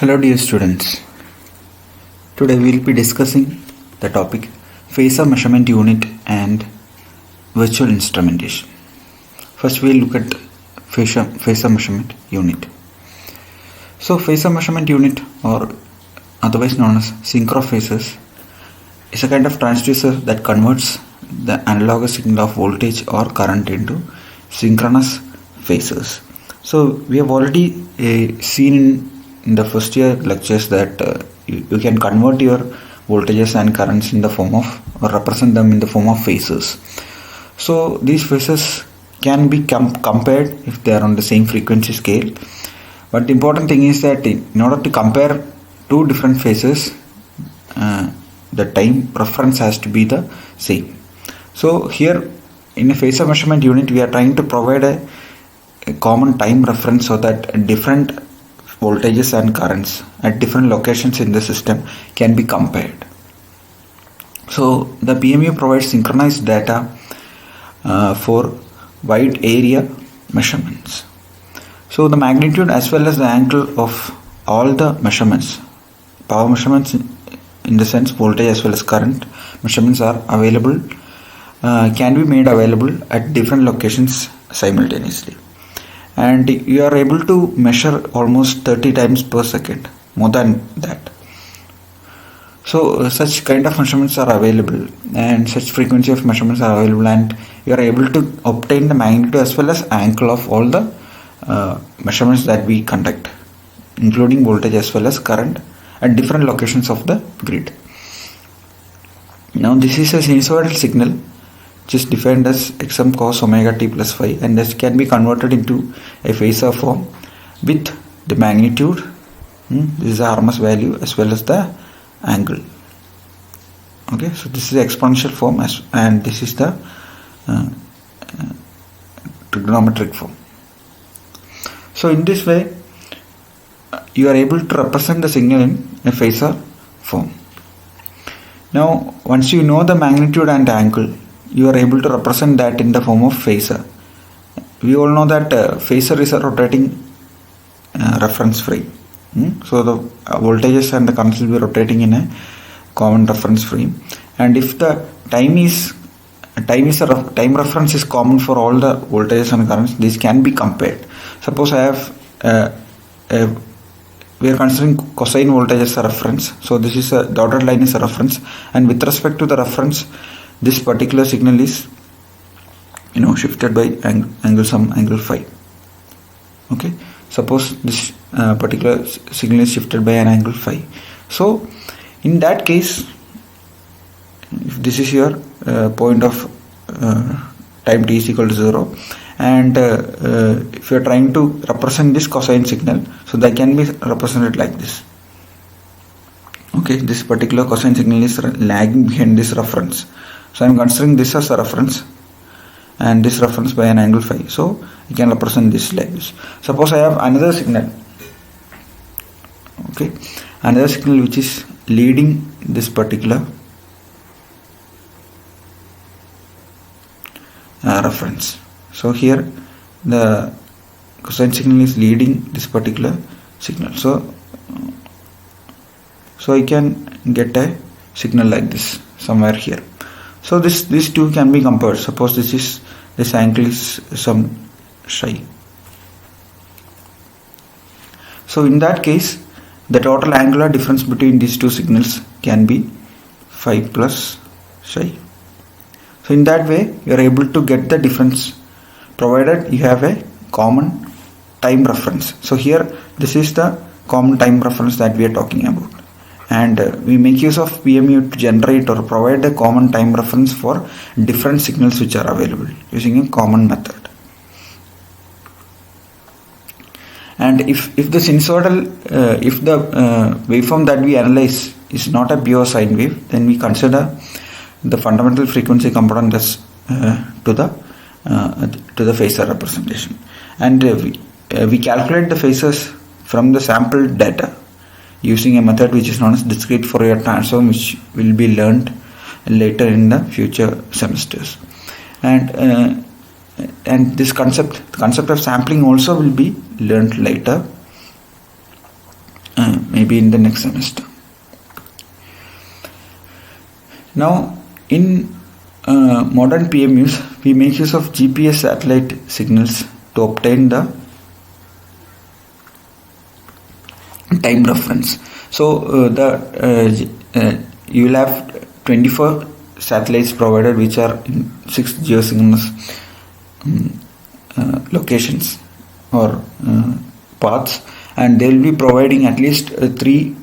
Hello dear students, today we will be discussing the topic Phasor measurement unit and virtual instrumentation. First we will look at Phasor measurement unit. So Phasor measurement unit, or otherwise known as Synchrophasors, is a kind of transducer that converts the analogous signal of voltage or current into synchronous phasors. So we have already seen in the first year lectures that you can convert your voltages and currents in the form of, or represent them in the form of phasors. So these phasors can be compared if they are on the same frequency scale, but the important thing is that in order to compare two different phasors, the time reference has to be the same. So here in a phasor measurement unit we are trying to provide a common time reference so that different voltages and currents at different locations in the system can be compared. So the PMU provides synchronized data for wide area measurements. So the magnitude as well as the angle of all the measurements, power measurements in the sense voltage as well as current measurements are available, can be made available at different locations simultaneously. And you are able to measure almost 30 times per second, more than that. So such kind of measurements are available, and such frequency of measurements are available, and you are able to obtain the magnitude as well as angle of all the measurements that we conduct, including voltage as well as current at different locations of the grid. Now this is a sinusoidal signal which is defined as xm cos omega t plus phi, and this can be converted into a phasor form with the magnitude, this is the RMS value as well as the angle. Okay, so this is the exponential form and this is the trigonometric form. So in this way you are able to represent the signal in a phasor form. Now once you know the magnitude and angle, you are able to represent that in the form of phasor. We all know that phasor is a rotating reference frame. So the voltages and the currents will be rotating in a common reference frame, and if the time reference is common for all the voltages and currents, these can be compared. Suppose I have we are considering cosine voltage as a reference, so this is a dotted line is a reference, and with respect to the reference, this particular signal is shifted by angle phi. Okay, suppose this particular signal is shifted by an angle phi. So in that case, if this is your point of time t is equal to 0, and if you are trying to represent this cosine signal, so that can be represented like this. Okay, this particular cosine signal is lagging behind this reference, so I am considering this as a reference and this reference by an angle phi, so you can represent this like this. Suppose I have another signal, okay, another signal which is leading this particular reference. So here the cosine signal is leading this particular signal, so I can get a signal like this somewhere here. So these two can be compared. Suppose this angle is some psi. So in that case, the total angular difference between these two signals can be phi plus psi. So in that way you are able to get the difference, provided you have a common time reference. So here this is the common time reference that we are talking about, and we make use of PMU to generate or provide a common time reference for different signals which are available using a common method. And if the sinusoidal, if the waveform that we analyze is not a pure sine wave, then we consider the fundamental frequency component as to the phasor representation, and we calculate the phasors from the sampled data using a method which is known as discrete Fourier transform, which will be learned later in the future semesters. And this concept of sampling also will be learned later maybe in the next semester. Now in modern PMUs, we make use of GPS satellite signals to obtain the time reference. So you will have 24 satellites provided, which are in 6 geosynchronous locations or paths, and they will be providing at least three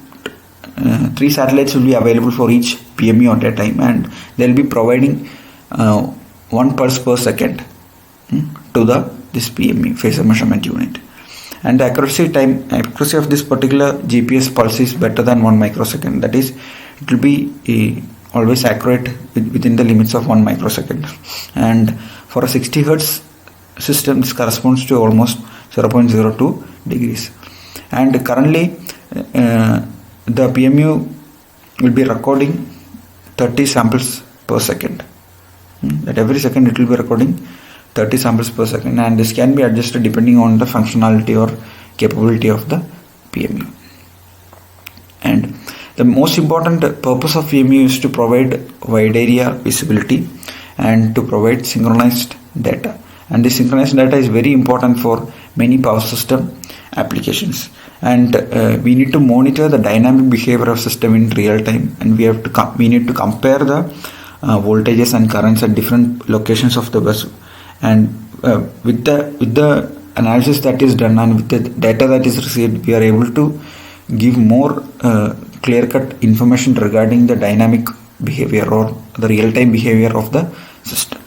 satellites will be available for each PMU at a time, and they will be providing 1 pulse per second to this PMU phasor measurement unit. And the accuracy of this particular GPS pulse is better than 1 microsecond. That is, it will be always accurate within the limits of 1 microsecond. And for a 60 Hz system, this corresponds to almost 0.02 degrees. And currently, the PMU will be recording 30 samples per second. At every second, it will be recording 30 samples per second, and this can be adjusted depending on the functionality or capability of the PMU. And the most important purpose of PMU is to provide wide area visibility and to provide synchronized data. And this synchronized data is very important for many power system applications. And we need to monitor the dynamic behavior of system in real time, and we need to compare the voltages and currents at different locations of the bus. And with the analysis that is done and with the data that is received, we are able to give more clear-cut information regarding the dynamic behavior or the real-time behavior of the system.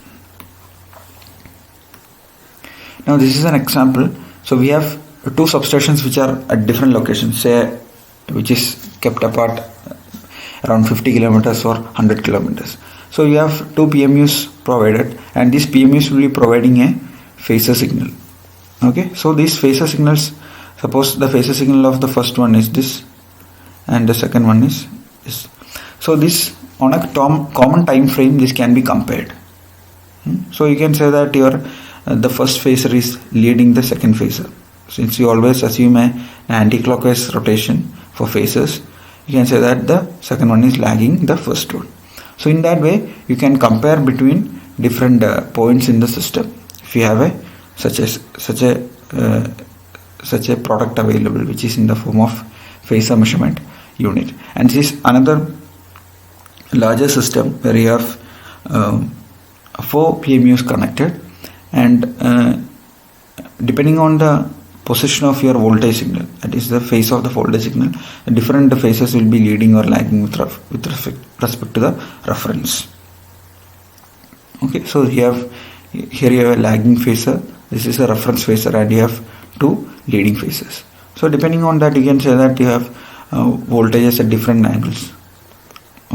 Now this is an example. So we have 2 substations which are at different locations, say which is kept apart around 50 kilometers or 100 kilometers. So you have 2 PMUs provided, and these PMUs will be providing a phasor signal. Okay, so these phasor signals, suppose the phasor signal of the first one is this and the second one is this. So this, on a common time frame, this can be compared. So you can say that the first phasor is leading the second phasor. Since you always assume an anti-clockwise rotation for phasors, you can say that the second one is lagging the first one. So in that way, you can compare between different points in the system. If you have such a product available, which is in the form of phasor measurement unit, and this is another larger system where you have 4 PMUs connected, and depending on the position of your voltage signal, that is the phase of the voltage signal, the different phases will be leading or lagging with respect to the reference. Okay, so here you have a lagging phasor, this is a reference phasor, and you have 2 leading phases. So depending on that, you can say that you have voltages at different angles.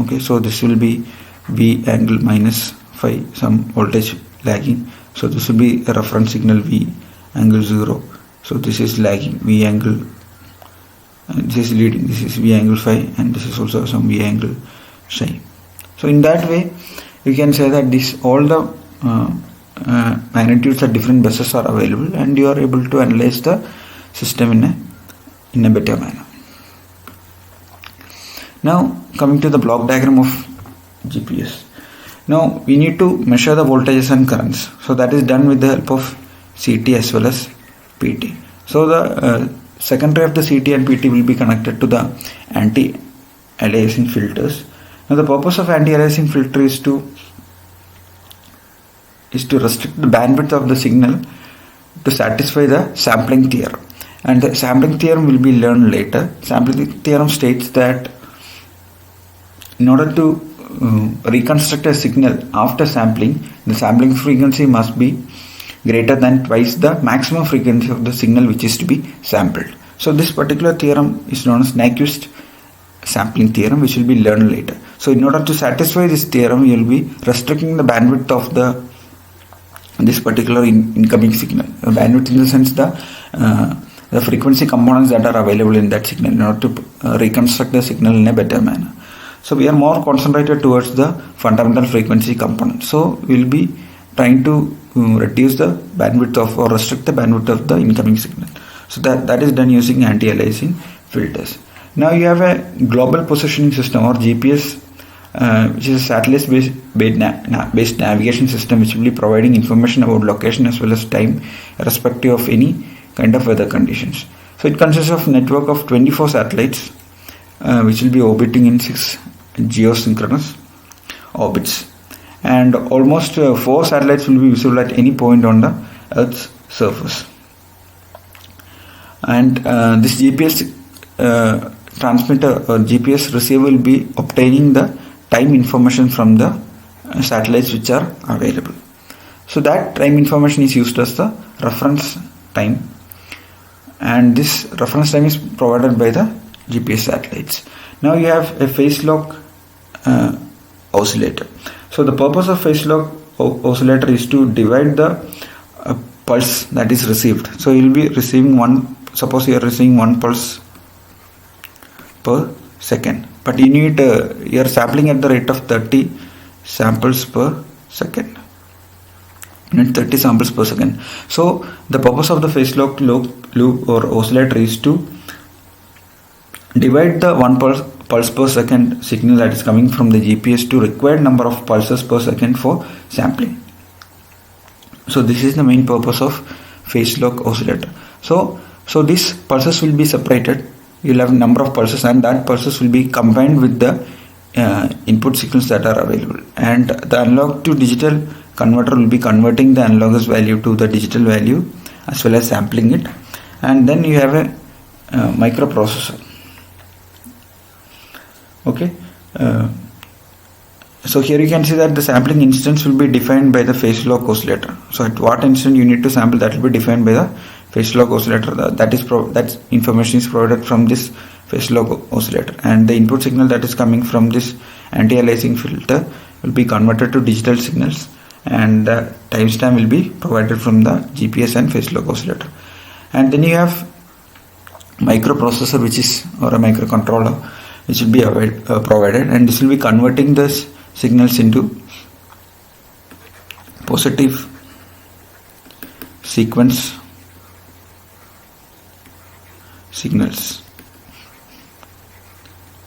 Okay, so this will be V angle minus phi, some voltage lagging. So this will be a reference signal V angle 0. So this is lagging V angle, this is leading, this is V angle phi, and this is also some V angle psi. So in that way, you can say that all the magnitudes at different buses are available, and you are able to analyze the system in a better manner. Now coming to the block diagram of GPS. Now we need to measure the voltages and currents. So that is done with the help of CT as well as PT. So the secondary of the CT and PT will be connected to the anti-aliasing filters. Now the purpose of anti-aliasing filter is to restrict the bandwidth of the signal to satisfy the sampling theorem. And the sampling theorem will be learned later. Sampling theorem states that in order to reconstruct a signal after sampling, the sampling frequency must be greater than twice the maximum frequency of the signal which is to be sampled. So this particular theorem is known as Nyquist sampling theorem, which will be learned later. So in order to satisfy this theorem, you will be restricting the bandwidth of this particular incoming signal. Bandwidth in the sense the frequency components that are available in that signal in order to reconstruct the signal in a better manner. So we are more concentrated towards the fundamental frequency component. So we will be trying to reduce the bandwidth of or restrict the bandwidth of the incoming signal. So that is done using anti-aliasing filters. Now you have a global positioning system or GPS, which is a satellite-based navigation system, which will be providing information about location as well as time, irrespective of any kind of weather conditions. So it consists of a network of 24 satellites, which will be orbiting in 6 geosynchronous orbits, and almost 4 satellites will be visible at any point on the Earth's surface. And this GPS transmitter or GPS receiver will be obtaining the time information from the satellites which are available. So that time information is used as the reference time, and this reference time is provided by the GPS satellites. Now you have a phase lock oscillator. So the purpose of phase lock oscillator is to divide the pulse that is received. So you will be receiving suppose you are receiving 1 pulse per second, but you are sampling at the rate of 30 samples per second. You need 30 samples per second. So the purpose of the phase lock loop or oscillator is to divide the 1 pulse per second signal that is coming from the GPS to required number of pulses per second for sampling. So this is the main purpose of phase lock oscillator. So these pulses will be separated. You'll have a number of pulses, and that pulses will be combined with the input signals that are available, and the analog to digital converter will be converting the analogous value to the digital value as well as sampling it. And then you have a microprocessor. Okay, so here you can see that the sampling instance will be defined by the phase lock oscillator. So at what instant you need to sample, that will be defined by the phase lock oscillator. That information is provided from this phase lock oscillator, and the input signal that is coming from this anti-aliasing filter will be converted to digital signals, and the timestamp will be provided from the GPS and phase lock oscillator. And then you have microprocessor, or a microcontroller, which will be provided, and this will be converting the signals into positive sequence signals,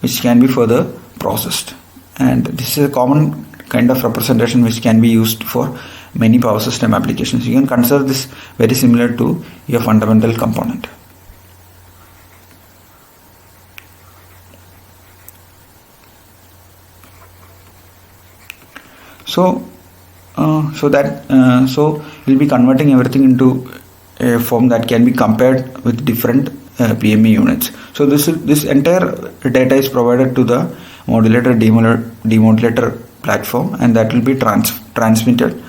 which can be further processed. And this is a common kind of representation which can be used for many power system applications. You can consider this very similar to your fundamental component. So we'll be converting everything into a form that can be compared with different PME units. So this entire data is provided to the modulator demodulator platform, and that will be transmitted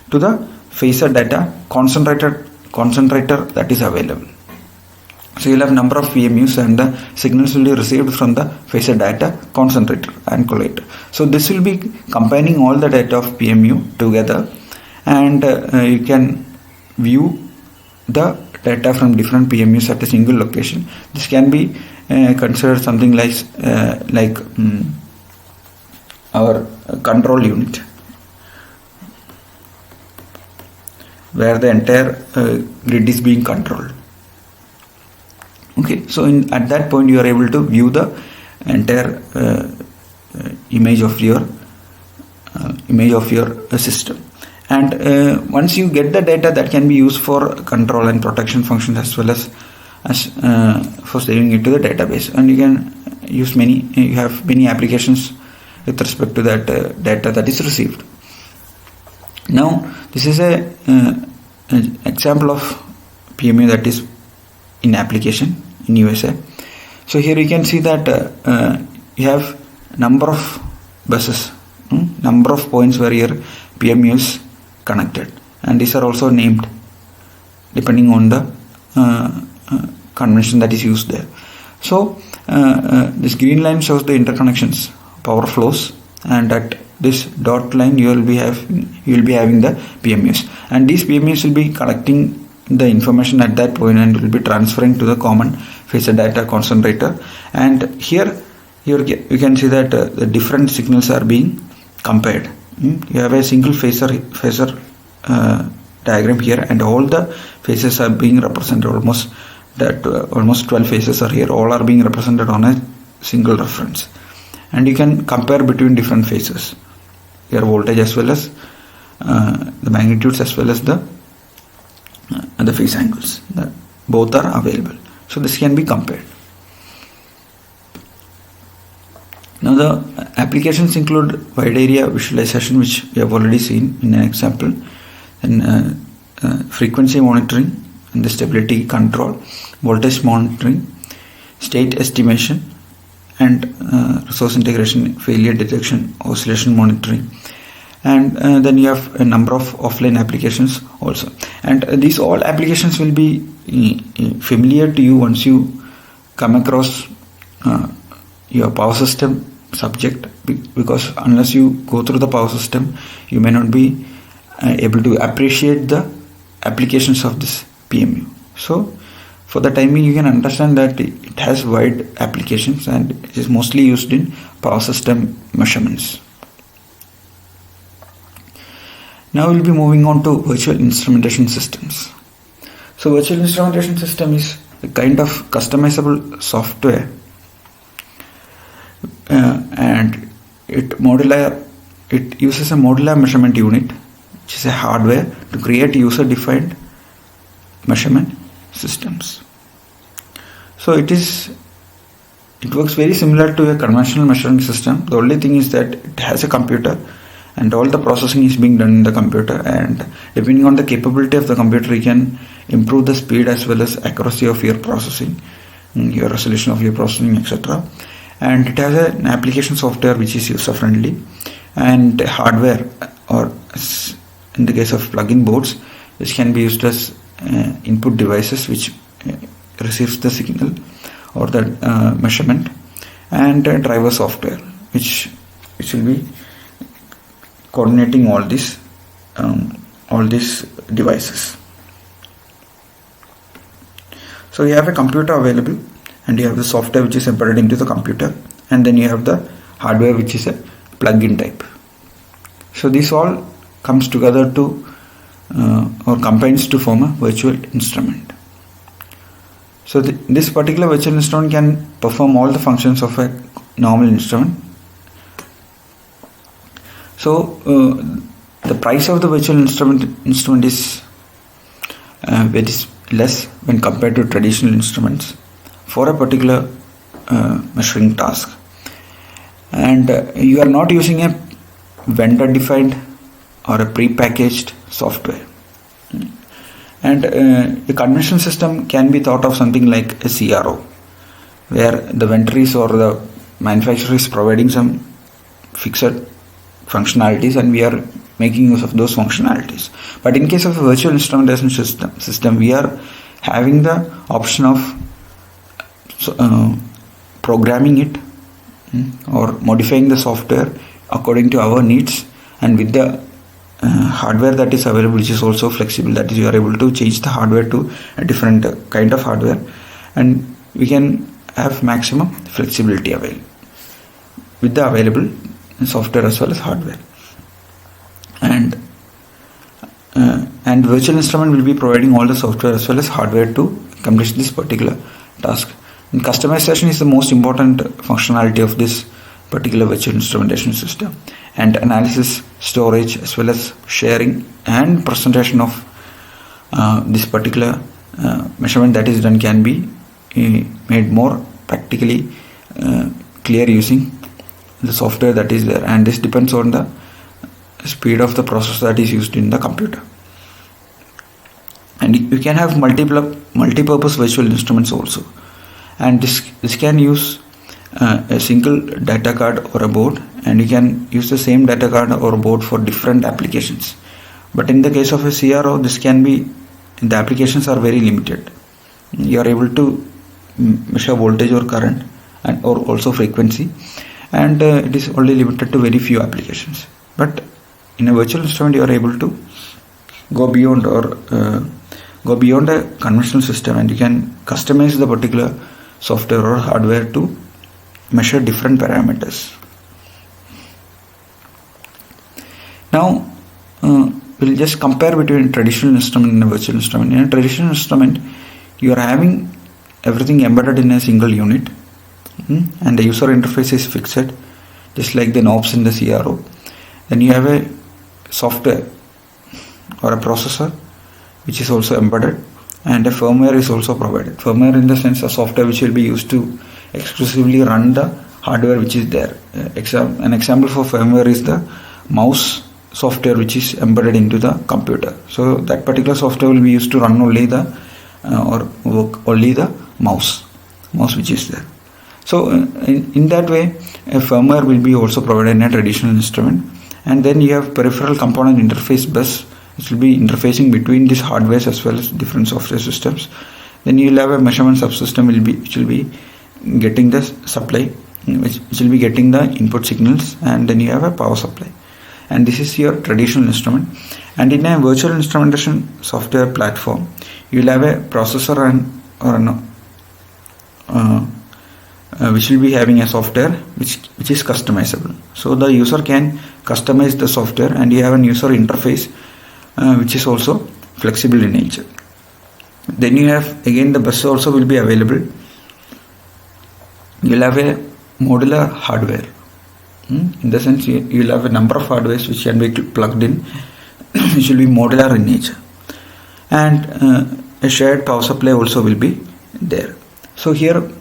to the Phasor data concentrator that is available. So you'll have number of PMUs, and the signals will be received from the Phasor data concentrator and collator. So this will be combining all the data of PMU together, and you can view the data from different PMUs at a single location. This can be considered something like our control unit, where the entire grid is being controlled. Okay, so at that point you are able to view the entire image of your system. And once you get the data, that can be used for control and protection functions as well as for saving it to the database. And you can use you have many applications with respect to that data that is received. Now this is an example of PMU that is in application in USA. So here you can see that you have number of buses, number of points where your PMU is connected, and these are also named depending on the convention that is used there. So this green line shows the interconnections, power flows, and at this dot line you will be having the PMUs, and these PMUs will be collecting the information at that point and will be transferring to the common Phasor data concentrator. And here you can see that the different signals are being compared. You have a single Phasor diagram here, and all the phases are being represented, almost that almost 12 phases are here, all are being represented on a single reference, and you can compare between different phases, your voltage as well as the magnitudes as well as the phase angles, both are available, so this can be compared. Now the applications include wide area visualization, which we have already seen in an example, and frequency monitoring and the stability control, voltage monitoring, state estimation, and resource integration, failure detection, oscillation monitoring, and then you have a number of offline applications also, and these all applications will be familiar to you once you come across your power system subject, because unless you go through the power system you may not be able to appreciate the applications of this PMU. So for the time being you can understand that it has wide applications and it is mostly used in power system measurements. Now we'll be moving on to virtual instrumentation systems. So virtual instrumentation system is a kind of customizable software, and it uses a modular measurement unit, which is a hardware, to create user-defined measurement systems. So it works very similar to a conventional measuring system. The only thing is that it has a computer and all the processing is being done in the computer, and depending on the capability of the computer you can improve the speed as well as accuracy of your processing, your resolution of your processing, etc. And it has an application software which is user friendly, and hardware, or in the case of plug-in boards, which can be used as input devices which receives the signal or the measurement, and driver software which will be coordinating all these devices. So you have a computer available, and you have the software which is embedded into the computer, and then you have the hardware which is a plug-in type. So this all comes together to or combines to form a virtual instrument. So this particular virtual instrument can perform all the functions of a normal instrument. So the price of the virtual instrument is very less when compared to traditional instruments for a particular measuring task, and you are not using a vendor defined or a pre-packaged software. And a conventional system can be thought of something like a CRO, where the vendor is or the manufacturer is providing some fixed functionalities and we are making use of those functionalities. But in case of a virtual instrumentation system, we are having the option of programming it or modifying the software according to our needs, and with the hardware that is available, which is also flexible, that is, you are able to change the hardware to a different kind of hardware, and we can have maximum flexibility available with the available software as well as hardware. And virtual instrument will be providing all the software as well as hardware to accomplish this particular task. And customization is the most important functionality of this particular virtual instrumentation system, and analysis, storage as well as sharing and presentation of this particular measurement that is done can be made more practically clear using the software that is there, and this depends on the speed of the process that is used in the computer. And you can have multi-purpose virtual instruments also, and this can use a single data card or a board, and you can use the same data card or board for different applications. But in the case of a CRO, the applications are very limited. You are able to measure voltage or current or also frequency, and it is only limited to very few applications. But in a virtual instrument you are able to go beyond a conventional system, and you can customize the particular software or hardware to measure different parameters. Now we'll just compare between a traditional instrument and a virtual instrument. In a traditional instrument, you are having everything embedded in a single unit, and the user interface is fixed, just like the knobs in the CRO. Then you have a software or a processor which is also embedded, and a firmware is also provided. Firmware in the sense of software which will be used to exclusively run the hardware which is there. An example for firmware is the mouse software which is embedded into the computer. So that particular software will be used to run only the or work only the mouse which is there. So in that way, a firmware will be also provided in a traditional instrument. And then you have peripheral component interface bus, which will be interfacing between these hardwares as well as different software systems. Then you will have a measurement subsystem which will be getting the supply, which will be getting the input signals, and then you have a power supply. And this is your traditional instrument. And in a virtual instrumentation software platform, you will have a processor which will be having a software which is customizable. So the user can customize the software, and you have a user interface which is also flexible in nature. Then you have again the bus also will be available. You will have a modular hardware. In the sense you will have a number of hardwares which can be plugged in, which will be modular in nature, and a shared power supply also will be there. So here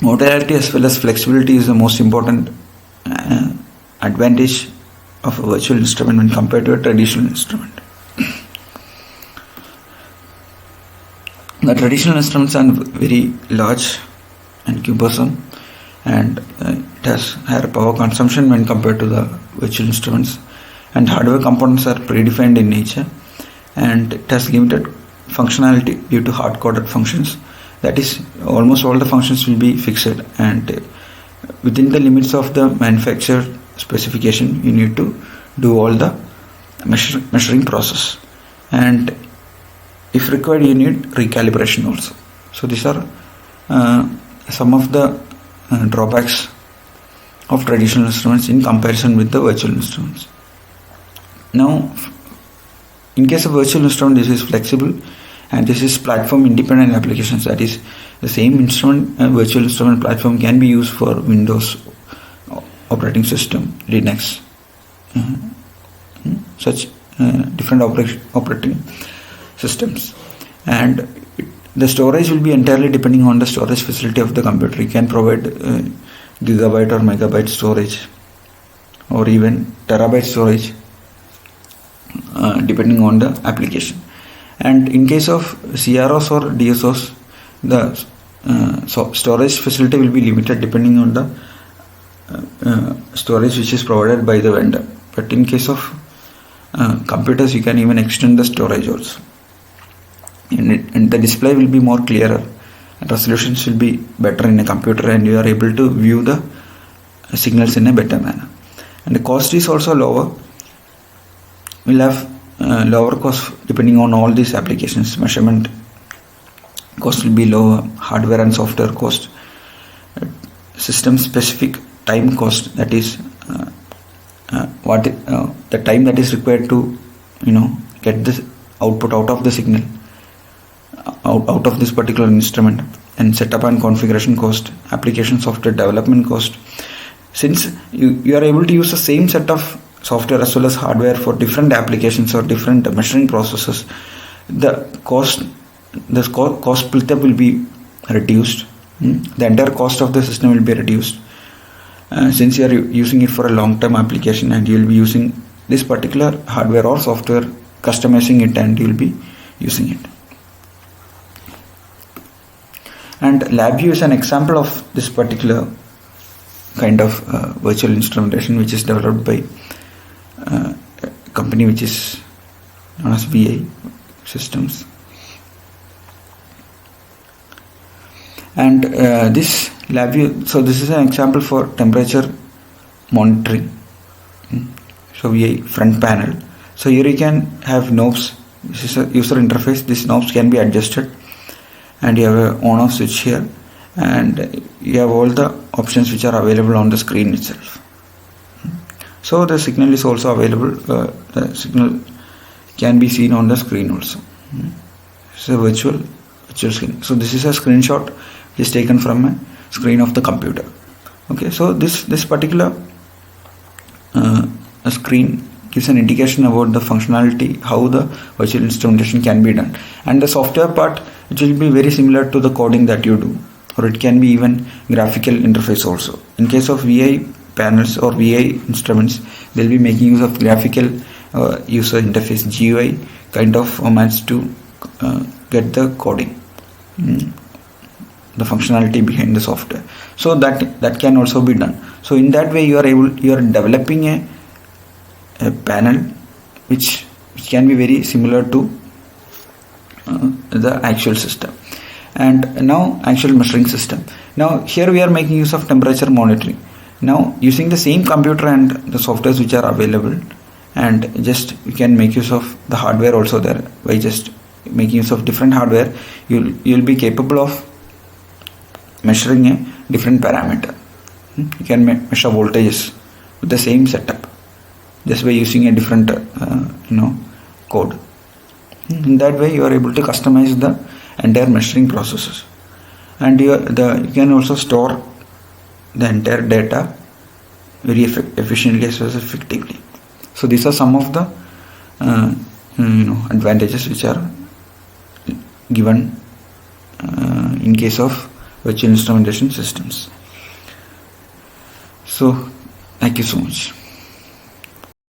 modularity as well as flexibility is the most important advantage of a virtual instrument when compared to a traditional instrument. The traditional instruments are very large and cumbersome, and it has higher power consumption when compared to the virtual instruments, and hardware components are predefined in nature, and it has limited functionality due to hard-coded functions. That is, almost all the functions will be fixed, and within the limits of the manufacturer specification you need to do all the measuring process, and if required you need recalibration also. So these are some of the drawbacks of traditional instruments in comparison with the virtual instruments. Now, in case of virtual instrument, this is flexible, and this is platform independent applications. That is, the same instrument, virtual instrument platform can be used for Windows operating system, Linux, such different operating systems. And the storage will be entirely depending on the storage facility of the computer. You can provide gigabyte or megabyte storage, or even terabyte storage, depending on the application. And in case of CROs or DSOs, the storage facility will be limited depending on the storage which is provided by the vendor. But in case of computers, you can even extend the storage also, and the display will be more clearer, and resolutions will be better in a computer, and you are able to view the signals in a better manner. And the cost is also lower. We'll have lower cost depending on all these applications. Measurement cost will be lower, hardware and software cost, system specific time cost, that is the time that is required to get this output out of the signal, out of this particular instrument, and setup and configuration cost, application software development cost. Since you are able to use the same set of software as well as hardware for different applications or different measuring processes, the cost split up will be reduced. The entire cost of the system will be reduced, since you are using it for a long-term application, and you will be using this particular hardware or software, customizing it, and you will be using it. And LabVIEW is an example of this particular kind of virtual instrumentation, which is developed by a company which is known as VI Systems. And this LabVIEW, so this is an example for temperature monitoring. So VI front panel. So here you can have knobs. This is a user interface. These knobs can be adjusted, and you have a on-off switch here, and you have all the options which are available on the screen itself. So the signal is also available. The signal can be seen on the screen also. It's a virtual virtual screen. So this is a screenshot which is taken from a screen of the computer. Okay, so this particular screen gives an indication about the functionality, how the virtual instrumentation can be done. And the software part, it will be very similar to the coding that you do, or it can be even graphical interface also. In case of VI panels or VI instruments, they'll be making use of graphical user interface GUI kind of formats to get the coding, the functionality behind the software. So that can also be done. So in that way you are developing a panel which can be very similar to the actual system. And now actual measuring system. Now here we are making use of temperature monitoring. Now using the same computer and the softwares which are available, and just you can make use of the hardware also there. By just making use of different hardware, you'll be capable of measuring a different parameter. You can measure voltages with the same setup just by using a different code. In that way you are able to customize the entire measuring processes, and you can also store the entire data very efficiently as well as effectively. So these are some of the advantages which are given in case of virtual instrumentation systems. So thank you so much.